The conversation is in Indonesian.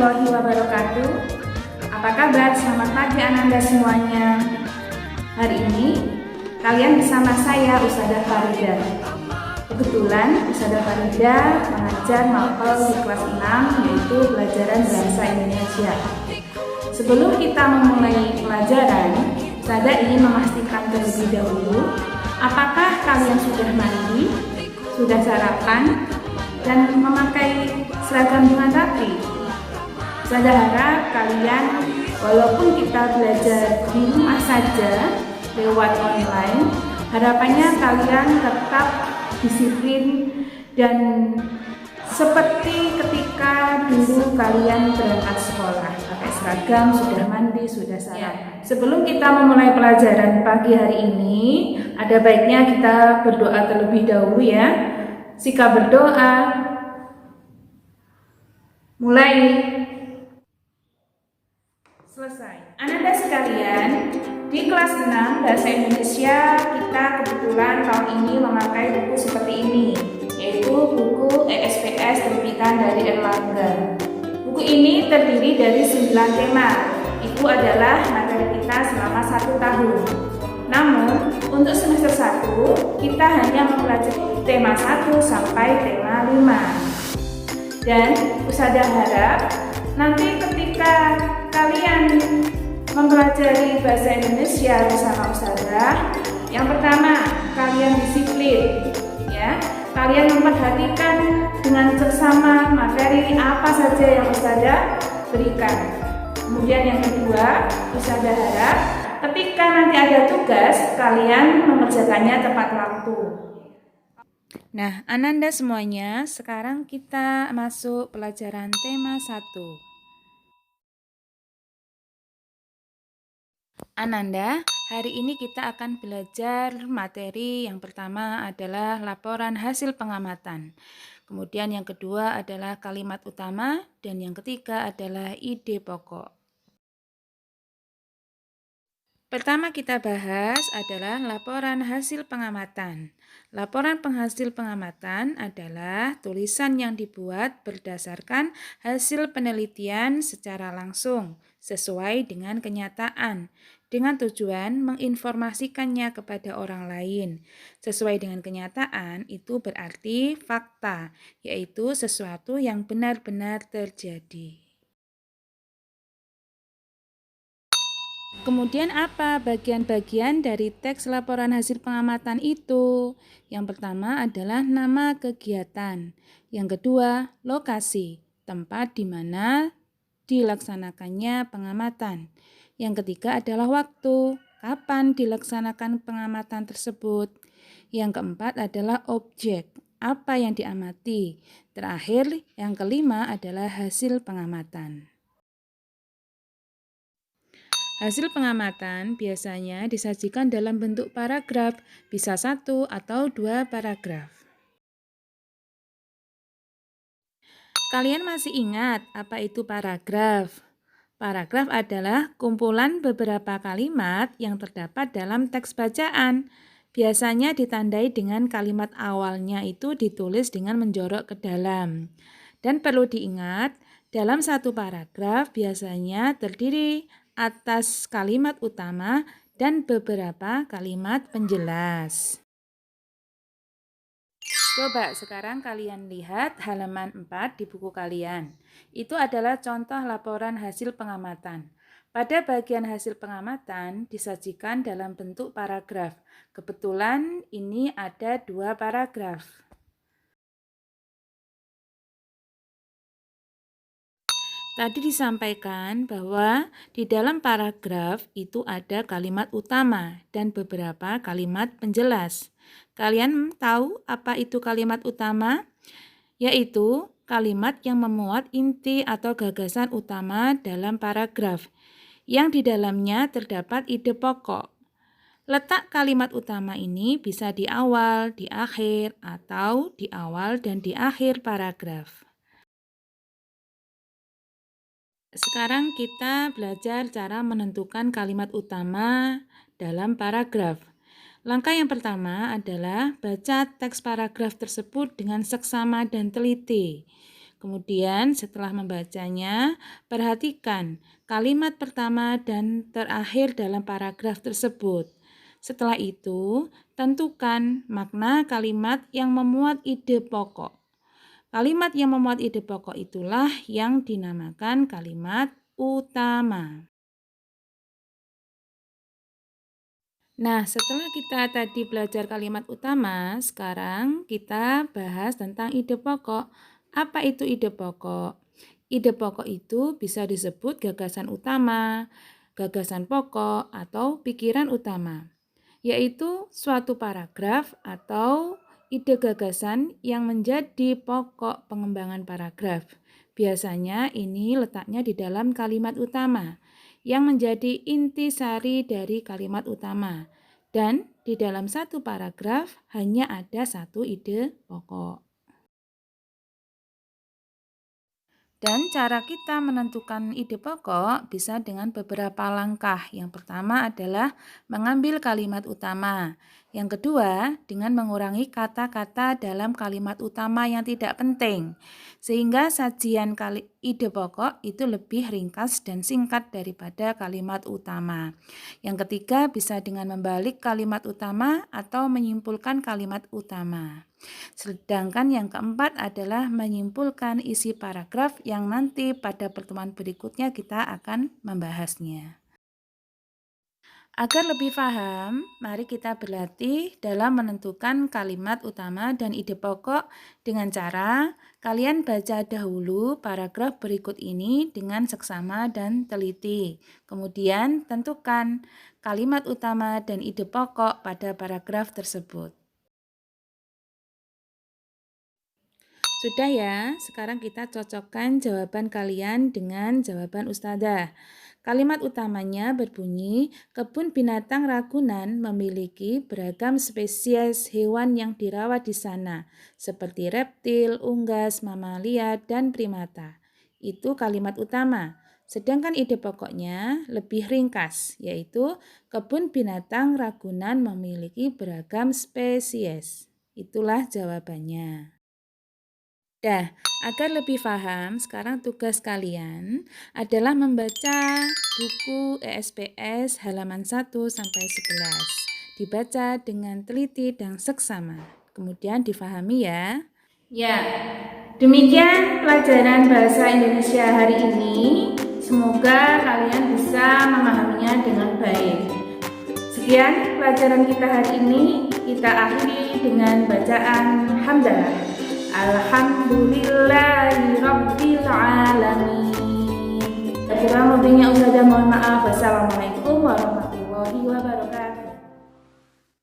warahmatullahi wabarakatuh. Apa kabar? Selamat pagi Ananda semuanya. Hari ini kalian bersama saya Ustadzah Farida. Kebetulan Ustadzah Farida mengajar mapel di kelas 6, yaitu pelajaran bahasa Indonesia. Sebelum kita memulai pelajaran, Ustadzah ingin memastikan terlebih dahulu apakah kalian sudah mandi, sudah sarapan, dan memakai seragam dengan rapi. Saya harap kalian, walaupun kita belajar di rumah saja lewat online, harapannya kalian tetap disiplin dan seperti ketika dulu kalian berangkat sekolah, pakai seragam, sudah mandi, sudah sarapan. Sebelum kita memulai pelajaran pagi hari ini, ada baiknya kita berdoa terlebih dahulu ya. Sikap berdoa. Mulai. Selesai. Ananda sekalian, di kelas 6 bahasa Indonesia kita kebetulan tahun ini memakai buku seperti ini, yaitu buku ESPS terbitan dari Erlangga. Buku ini terdiri dari 9 tema. Itu adalah materi kita selama 1 tahun. Namun, untuk semester 1, kita hanya mempelajari tema 1 sampai tema 5. Dan Ustadzah harap nanti ketika kalian mempelajari bahasa Indonesia bersama Ustadzah, yang pertama, kalian disiplin, ya. Kalian memperhatikan dengan seksama materi apa saja yang Ustadzah berikan. Kemudian yang kedua, Ustadzah harap ketika nanti ada tugas, kalian mengerjakannya tepat waktu. Nah, Ananda semuanya, sekarang kita masuk pelajaran tema 1. Ananda, hari ini kita akan belajar materi yang pertama adalah laporan hasil pengamatan. Kemudian yang kedua adalah kalimat utama dan yang ketiga adalah ide pokok. Pertama kita bahas adalah laporan hasil pengamatan. Laporan hasil pengamatan adalah tulisan yang dibuat berdasarkan hasil penelitian secara langsung sesuai dengan kenyataan, dengan tujuan menginformasikannya kepada orang lain. Sesuai dengan kenyataan itu berarti fakta, yaitu sesuatu yang benar-benar terjadi. Kemudian apa bagian-bagian dari teks laporan hasil pengamatan itu? Yang pertama adalah nama kegiatan. Yang kedua, lokasi, tempat di mana dilaksanakannya pengamatan. Yang ketiga adalah waktu, kapan dilaksanakan pengamatan tersebut. Yang keempat adalah objek, apa yang diamati. Terakhir, yang kelima adalah hasil pengamatan. Hasil pengamatan biasanya disajikan dalam bentuk paragraf, bisa 1 atau 2 paragraf. Kalian masih ingat apa itu paragraf? Paragraf adalah kumpulan beberapa kalimat yang terdapat dalam teks bacaan. Biasanya ditandai dengan kalimat awalnya itu ditulis dengan menjorok ke dalam. Dan perlu diingat, dalam satu paragraf biasanya terdiri atas kalimat utama dan beberapa kalimat penjelas. Coba sekarang kalian lihat halaman 4 di buku kalian. Itu adalah contoh laporan hasil pengamatan. Pada bagian hasil pengamatan disajikan dalam bentuk paragraf. Kebetulan ini ada 2 paragraf. Tadi disampaikan bahwa di dalam paragraf itu ada kalimat utama dan beberapa kalimat penjelas. Kalian tahu apa itu kalimat utama? Yaitu kalimat yang memuat inti atau gagasan utama dalam paragraf, yang di dalamnya terdapat ide pokok. Letak kalimat utama ini bisa di awal, di akhir, atau di awal dan di akhir paragraf. Sekarang kita belajar cara menentukan kalimat utama dalam paragraf. Langkah yang pertama adalah baca teks paragraf tersebut dengan seksama dan teliti. Kemudian setelah membacanya, perhatikan kalimat pertama dan terakhir dalam paragraf tersebut. Setelah itu, tentukan makna kalimat yang memuat ide pokok. Kalimat yang memuat ide pokok itulah yang dinamakan kalimat utama. Nah, setelah kita tadi belajar kalimat utama, sekarang kita bahas tentang ide pokok. Apa itu ide pokok? Ide pokok itu bisa disebut gagasan utama, gagasan pokok, atau pikiran utama, yaitu suatu paragraf atau ide gagasan yang menjadi pokok pengembangan paragraf. Biasanya ini letaknya di dalam kalimat utama yang menjadi intisari dari kalimat utama. Dan di dalam satu paragraf hanya ada satu ide pokok. Dan cara kita menentukan ide pokok bisa dengan beberapa langkah. Yang pertama adalah mengambil kalimat utama. Yang kedua, dengan mengurangi kata-kata dalam kalimat utama yang tidak penting. Sehingga sajian ide pokok itu lebih ringkas dan singkat daripada kalimat utama. Yang ketiga, bisa dengan membalik kalimat utama atau menyimpulkan kalimat utama. Sedangkan yang keempat adalah menyimpulkan isi paragraf yang nanti pada pertemuan berikutnya kita akan membahasnya. Agar lebih paham, mari kita berlatih dalam menentukan kalimat utama dan ide pokok dengan cara kalian baca dahulu paragraf berikut ini dengan seksama dan teliti. Kemudian tentukan kalimat utama dan ide pokok pada paragraf tersebut. Sudah ya, sekarang kita cocokkan jawaban kalian dengan jawaban Ustadzah. Kalimat utamanya berbunyi, kebun binatang Ragunan memiliki beragam spesies hewan yang dirawat di sana, seperti reptil, unggas, mamalia, dan primata. Itu kalimat utama. Sedangkan ide pokoknya lebih ringkas, yaitu kebun binatang Ragunan memiliki beragam spesies. Itulah jawabannya. Dah, agar lebih paham, sekarang tugas kalian adalah membaca buku ESPS halaman 1 sampai 11. Dibaca dengan teliti dan seksama. Kemudian difahami ya. Ya, demikian pelajaran bahasa Indonesia hari ini. Semoga kalian bisa memahaminya dengan baik. Sekian pelajaran kita hari ini. Kita akhiri dengan bacaan hamdalah. Alhamdulillahi Rabbil Alamin. Kurang lebihnya Ustazah mohon maaf. Wassalamualaikum.